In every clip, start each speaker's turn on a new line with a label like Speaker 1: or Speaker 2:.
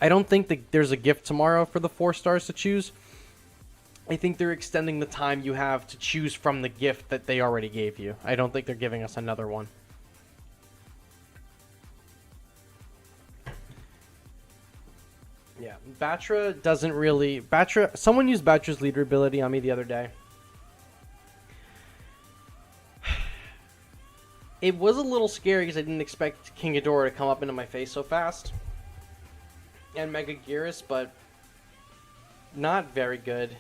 Speaker 1: I don't think that there's a gift tomorrow for the 4 stars to choose. I think they're extending the time you have to choose from the gift that they already gave you. I don't think they're giving us another one. Yeah, Batra doesn't really... Someone used Batra's leader ability on me the other day. It was a little scary because I didn't expect King Ghidorah to come up into my face so fast. And Mega Gearus, but not very good.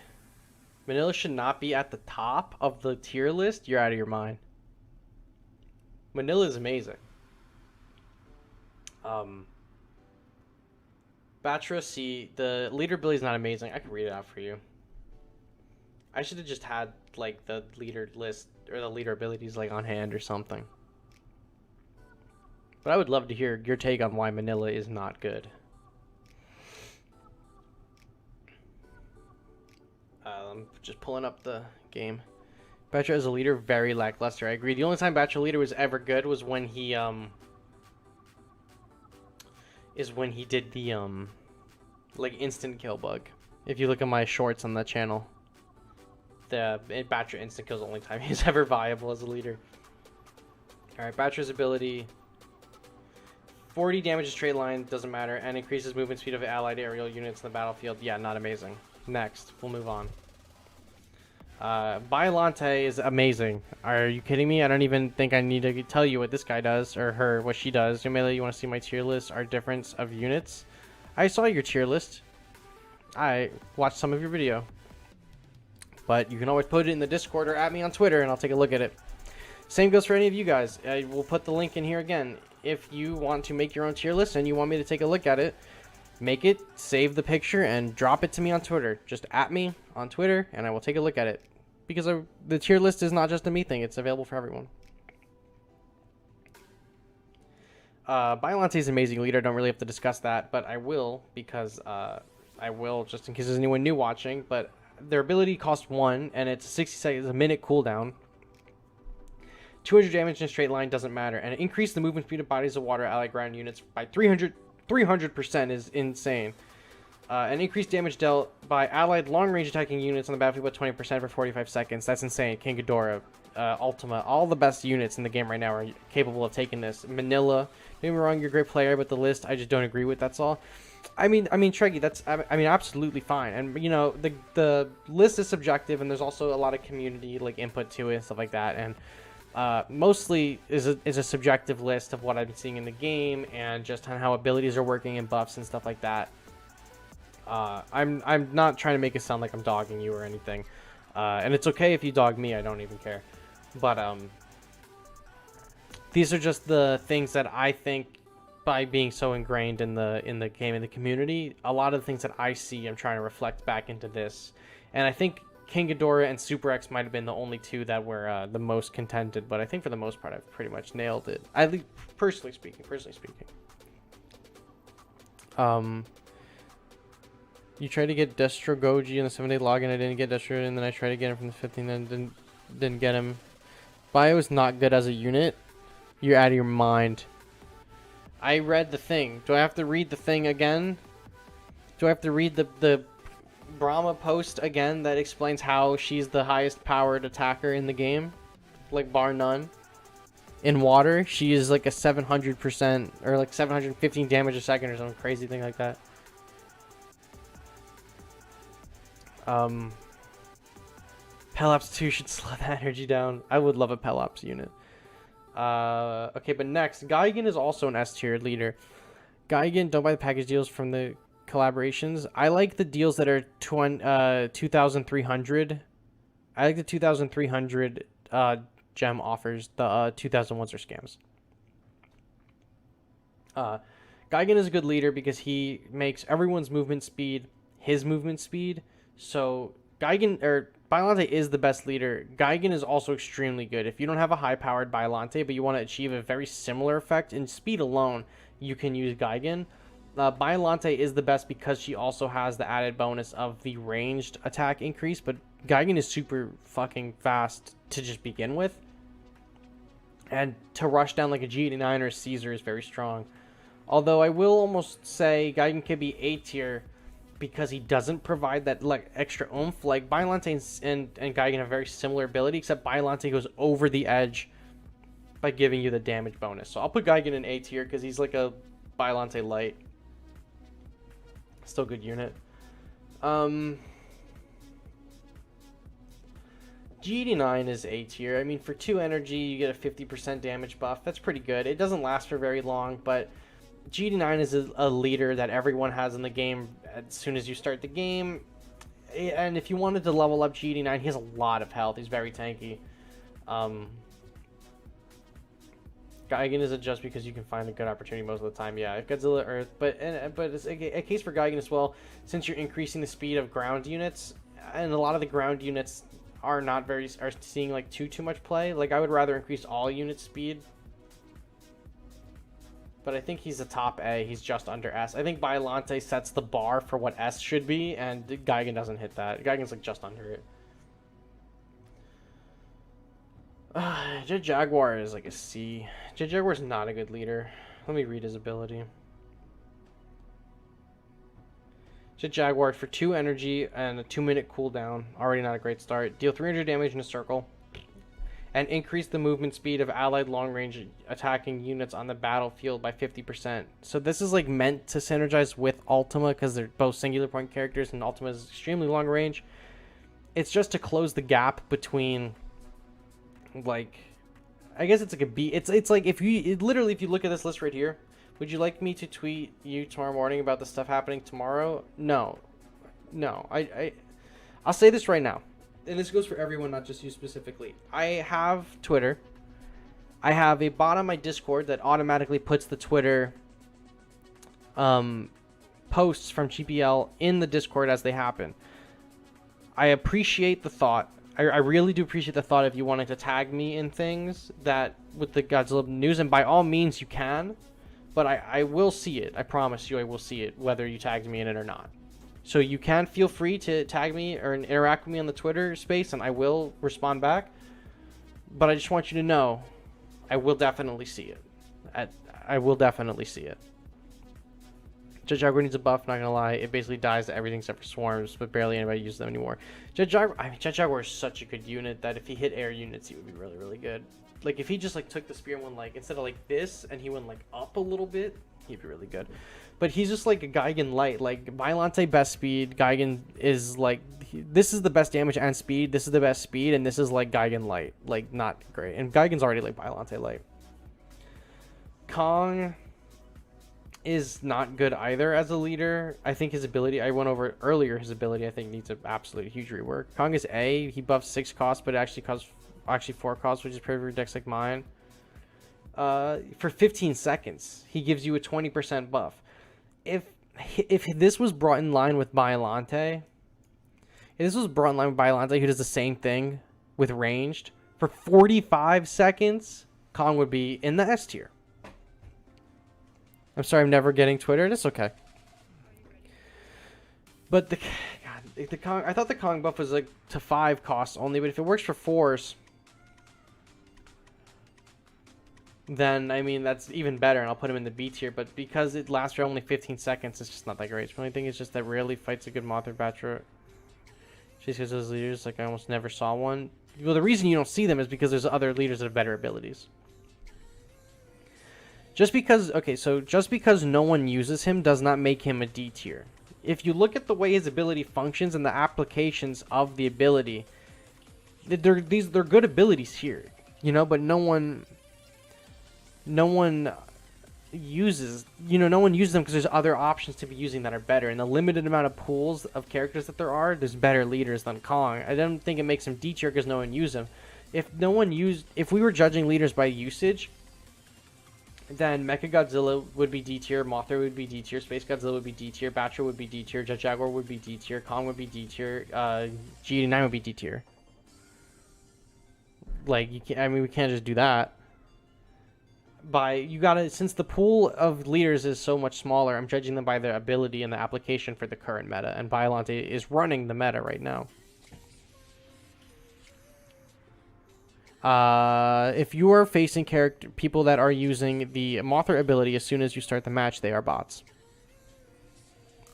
Speaker 1: Manila should not be at the top of the tier list. You're out of your mind. Manila is amazing. Batra, see, the leader ability is not amazing. I can read it out for you. I should have just had like the leader list or the leader abilities like on hand or something. But I would love to hear your take on why Manila is not good. I'm just pulling up the game. Batra as a leader, very lackluster. I agree. The only time Batra leader was ever good was when he did the like instant kill bug. If you look at my shorts on the channel, the Batra instant kills the only time he's ever viable as a leader. All right, Batra's ability: 40 damage to straight line, doesn't matter, and increases movement speed of allied aerial units in the battlefield. Yeah, not amazing. Next, we'll move on. Biollante is amazing. Are you kidding me? I don't even think I need to tell you what this guy does, or her, what she does. Yumele, you want to see my tier list? Our difference of units? I saw your tier list. I watched some of your video. But you can always put it in the Discord or at me on Twitter, and I'll take a look at it. Same goes for any of you guys. I will put the link in here again. If you want to make your own tier list and you want me to take a look at it, make it, save the picture, and drop it to me on Twitter. Just at me on Twitter, and I will take a look at it. Because the tier list is not just a me thing. It's available for everyone. Biollante is an amazing leader. I don't really have to discuss that, but I will, because I will, just in case there's anyone new watching. But their ability costs 1, and it's 60 seconds, a minute cooldown. 200 damage in a straight line, doesn't matter. And it increased the movement speed of bodies of water allied ground units by 300% is insane. And increased damage dealt by allied long-range attacking units on the battlefield by 20% for 45 seconds. That's insane. King Ghidorah, Ultima, all the best units in the game right now are capable of taking this. Manila, don't get me wrong, you're a great player, but the list I just don't agree with. That's all. I mean, Treggy, that's absolutely fine. And you know, the list is subjective, and there's also a lot of community like input to it and stuff like that. And mostly is a subjective list of what I've been seeing in the game and just on how abilities are working and buffs and stuff like that. I'm not trying to make it sound like I'm dogging you or anything, and it's okay if you dog me. I don't even care. But these are just the things that I think, by being so ingrained in the game and the community, a lot of the things that I see, I'm trying to reflect back into this. And I think King Ghidorah and Super X might have been the only two that were the most contended, but I think for the most part I've pretty much nailed it. At least personally speaking. You tried to get Destro Goji in the 7-day login. I didn't get Destro, and then I tried to get him from the 15th and didn't get him. Bio is not good as a unit. You're out of your mind. I read the thing. Do I have to read the thing again? Do I have to read the Brahma post again that explains how she's the highest powered attacker in the game? Like, bar none. In water, she is like a 700% or like 715 damage a second or some crazy thing like that. Pelops 2 should slow that energy down. I would love a Pelops unit. Okay, but next, Gigan is also an S tier leader. Gigan, don't buy the package deals from the collaborations. I like the deals that are 2,300. I like the 2,300 gem offers. The 2,000 ones are scams. Gigan is a good leader because he makes everyone's movement speed his movement speed. So Biollante is the best leader. Gigan is also extremely good. If you don't have a high-powered Biollante, but you want to achieve a very similar effect in speed alone, you can use Gigan. Biollante is the best because she also has the added bonus of the ranged attack increase, but Gigan is super fucking fast to just begin with. And to rush down like a G89 or a Caesar is very strong. Although I will almost say Gigan could be A tier because he doesn't provide that like extra oomph. Like Biollante and Gigan have very similar ability, except Biollante goes over the edge by giving you the damage bonus. So I'll put Gigan in A tier because he's like a Biollante light. Still good unit. GD9 is A tier. I mean, for 2 energy, you get a 50% damage buff. That's pretty good. It doesn't last for very long, but GD9 is a leader that everyone has in the game as soon as you start the game. And if you wanted to level up GD9, he has a lot of health. He's very tanky. Gigan isn't just because you can find a good opportunity most of the time. Yeah, if Godzilla Earth, but it's a case for Gigan as well, since you're increasing the speed of ground units, and a lot of the ground units are seeing like too much play. Like I would rather increase all unit speed. But I think he's a top A. He's just under S. I think Biollante sets the bar for what S should be, and Gigan doesn't hit that. Gigan's like just under it. Jet Jaguar is like a C. Jet Jaguar is not a good leader. Let me read his ability. Jet Jaguar for 2 energy and a 2-minute cooldown. Already not a great start. Deal 300 damage in a circle. And increase the movement speed of allied long-range attacking units on the battlefield by 50%. So this is like meant to synergize with Ultima because they're both singular point characters and Ultima is extremely long range. It's just to close the gap between, like, I guess it's like a B. It's like if you literally if you look at this list right here, would you like me to tweet you tomorrow morning about the stuff happening tomorrow? No. I'll say this right now. And this goes for everyone, not just you specifically. I have Twitter. I have a bot on my Discord that automatically puts the Twitter posts from GPL in the Discord as they happen. I appreciate the thought. I really do appreciate the thought of you wanting to tag me in things that with the Godzilla news, and by all means you can. But I will see it. I promise you I will see it, whether you tagged me in it or not. So you can feel free to tag me or interact with me on the Twitter space, and I will respond back. But I just want you to know, I will definitely see it. I will definitely see it. Jet Jaguar needs a buff, not gonna lie. It basically dies to everything except for swarms, but barely anybody uses them anymore. Jet Jaguar is such a good unit that if he hit air units, he would be really, really good. Like, if he just, like, took the spear and went, like, instead of, like, this, and he went, like, up a little bit, he'd be really good. But he's just, like, a Gigan light. Like, Biollante best speed, Gigan is, like, this is the best damage and speed, this is the best speed, and this is, like, Gigan light. Like, not great. And Gigan's already, like, Biollante light. Kong is not good either as a leader. I think his ability, I went over earlier, his ability, I think, needs an absolute huge rework. Kong is A. He buffs 6 costs, but it actually costs... actually 4 costs, which is perfect for decks like mine. For 15 seconds, he gives you a 20% buff. If this was brought in line with Biollante, who does the same thing with ranged, for 45 seconds, Kong would be in the S tier. I'm sorry, I'm never getting Twitter. It's okay. But the Kong, I thought the Kong buff was like to 5 costs only, but if it works for 4s, then, I mean, that's even better, and I'll put him in the B tier. But because it lasts for only 15 seconds, it's just not that great. The only thing is just that rarely fights a good Mothra Batra. Just because those leaders, like, I almost never saw one. Well, the reason you don't see them is because there's other leaders that have better abilities. Just because no one uses him does not make him a D tier. If you look at the way his ability functions and the applications of the ability, they're good abilities here, you know, but no one uses them because there's other options to be using that are better. In the limited amount of pools of characters that there are, there's better leaders than Kong. I don't think it makes him D tier because no one used him. If we were judging leaders by usage, then Mechagodzilla would be D tier, Mothra would be D tier, Space Godzilla would be D tier, Batra would be D tier, Jet Jaguar would be D tier, Kong would be D tier, G89 would be D tier. Like, you can't, I mean, we can't just do that. Since the pool of leaders is so much smaller, I'm judging them by their ability and the application for the current meta, and Biollante is running the meta right now. If you are facing people that are using the Mothra ability as soon as you start the match, they are bots.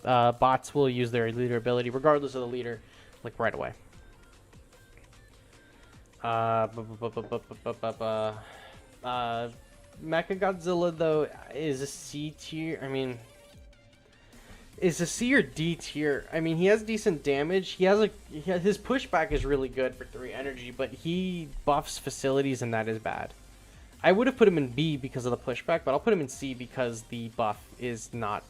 Speaker 1: Bots will use their leader ability regardless of the leader, like right away. Mechagodzilla though is a C tier. I mean, is a C or D tier. I mean, he has decent damage. His pushback is really good for 3 energy, but he buffs facilities and that is bad. I would have put him in B because of the pushback, but I'll put him in C because the buff is not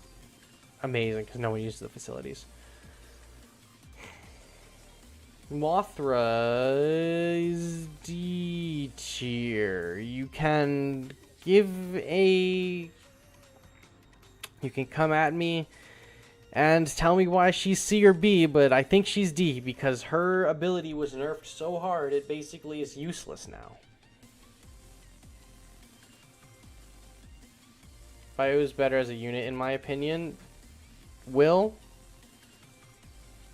Speaker 1: amazing because no one uses the facilities. Mothra is D tier. You can come at me and tell me why she's C or B, but I think she's D because her ability was nerfed so hard it basically is useless now. Bio is better as a unit in my opinion. Will?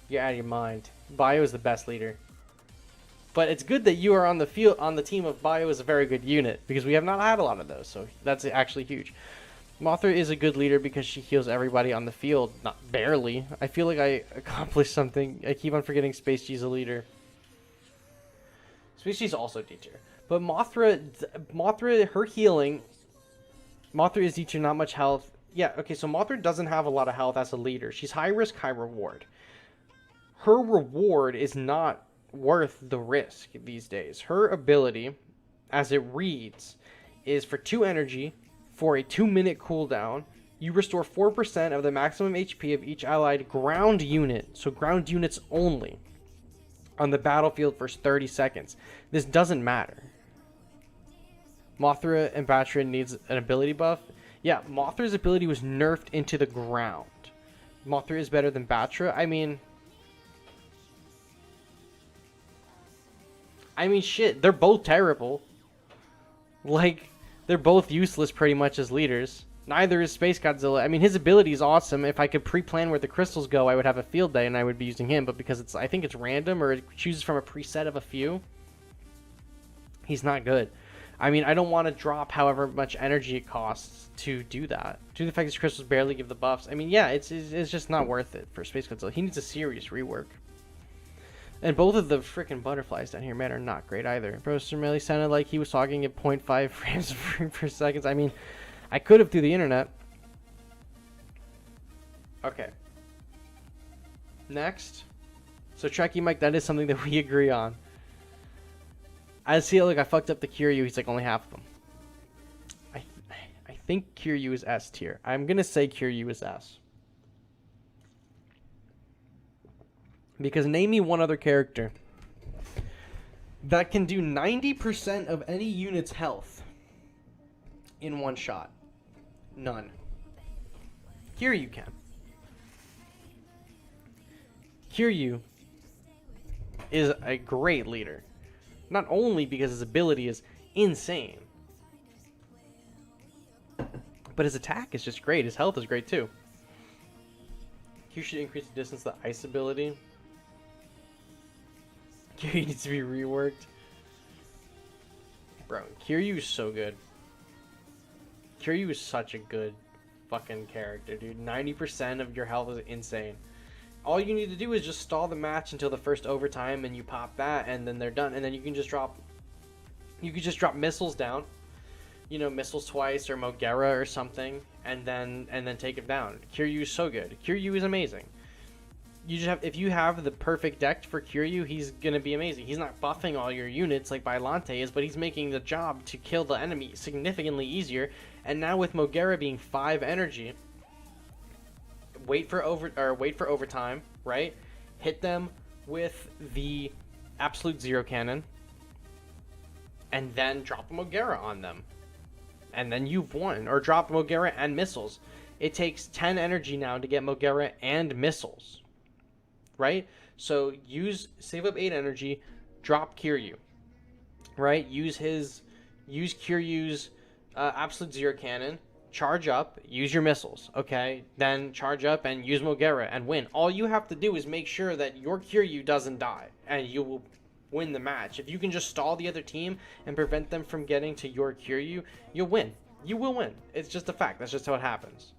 Speaker 1: You're out of your mind. Bio is the best leader. But it's good that you are on the team of Bio is a very good unit because we have not had a lot of those, so that's actually huge. Mothra is a good leader because she heals everybody on the field, not barely. I feel like I accomplished something. I keep on forgetting Space G's a leader. Space G's also D tier. But Mothra, her healing, Mothra is D tier, not much health. Yeah, okay, so Mothra doesn't have a lot of health as a leader. She's high risk, high reward. Her reward is not worth the risk these days. Her ability, as it reads, is for 2 energy, for a 2-minute cooldown. You restore 4% of the maximum HP of each allied ground unit, so ground units only, on the battlefield for 30 seconds. This doesn't matter. Mothra and Batra needs an ability buff. Yeah, Mothra's ability was nerfed into the ground. Mothra is better than Batra. I mean, shit, they're both terrible. Like, they're both useless pretty much as leaders. Neither is Space Godzilla. I mean, his ability is awesome. If I could pre-plan where the crystals go, I would have a field day and I would be using him. But because I think it's random or it chooses from a preset of a few, he's not good. I mean, I don't want to drop however much energy it costs to do that. Due to the fact these crystals barely give the buffs. I mean, yeah, it's just not worth it for Space Godzilla. He needs a serious rework. And both of the freaking butterflies down here, man, are not great either. Professor Melly sounded like he was talking at 0.5 frames per second. I mean, I could have through the internet. Okay. Next. So, Trekkie Mike, that is something that we agree on. I see it like I fucked up the Kiryu. He's like only half of them. I think Kiryu is S tier. I'm going to say Kiryu is S. Because name me one other character that can do 90% of any unit's health in one shot. None. Kiryu can. Kiryu is a great leader. Not only because his ability is insane, but his attack is just great. His health is great too. Kiryu should increase the distance of the ice ability. Kiryu needs to be reworked. Bro, Kiryu is so good. Kiryu is such a good fucking character, dude. 90% of your health is insane. All you need to do is just stall the match until the first overtime and you pop that and then they're done. And then you can just drop missiles down. You know, missiles twice or Mogera or something and then take it down. Kiryu is so good. Kiryu is amazing. You just have, if you have the perfect deck for Kiryu, he's gonna be amazing. He's not buffing all your units like Biollante is, but he's making the job to kill the enemy significantly easier. And now with Mogera being 5 energy, wait for overtime, right? Hit them with the absolute zero cannon, and then drop a Mogera on them, and then you've won. Or drop Mogera and missiles. It takes 10 energy now to get Mogera and missiles. Right? So save up 8 energy, drop Kiryu. Right? Use Kiryu's absolute zero cannon, charge up, use your missiles, okay? Then charge up and use Mogera and win. All you have to do is make sure that your Kiryu doesn't die, and you will win the match. If you can just stall the other team and prevent them from getting to your Kiryu, you'll win. You will win. It's just a fact. That's just how it happens.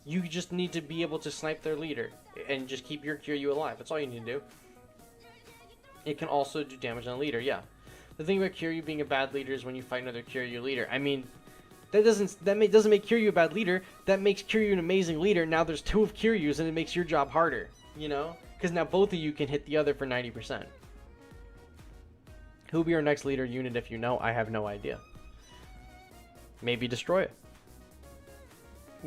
Speaker 1: You just need to be able to snipe their leader and just keep your Kiryu alive. That's all you need to do. It can also do damage on a leader, yeah. The thing about Kiryu being a bad leader is when you fight another Kiryu leader. I mean, that doesn't make Kiryu a bad leader. That makes Kiryu an amazing leader. Now there's 2 of Kiryus and it makes your job harder, you know? Because now both of you can hit the other for 90%. Who'll be our next leader unit if you know? I have no idea. Maybe destroy it.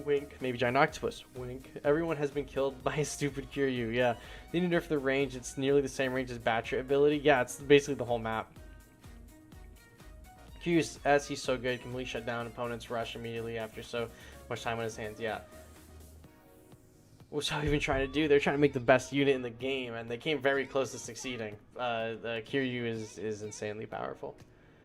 Speaker 1: Wink. Maybe Giant Octopus. Wink. Everyone has been killed by a stupid Kiryu. Yeah. They need to nerf the range. It's nearly the same range as Battery ability. Yeah, it's basically the whole map. Kiryu, as he's so good, can really shut down opponents' rush immediately after so much time on his hands. Yeah. What's he even trying to do? They're trying to make the best unit in the game, and they came very close to succeeding. Kiryu is insanely powerful.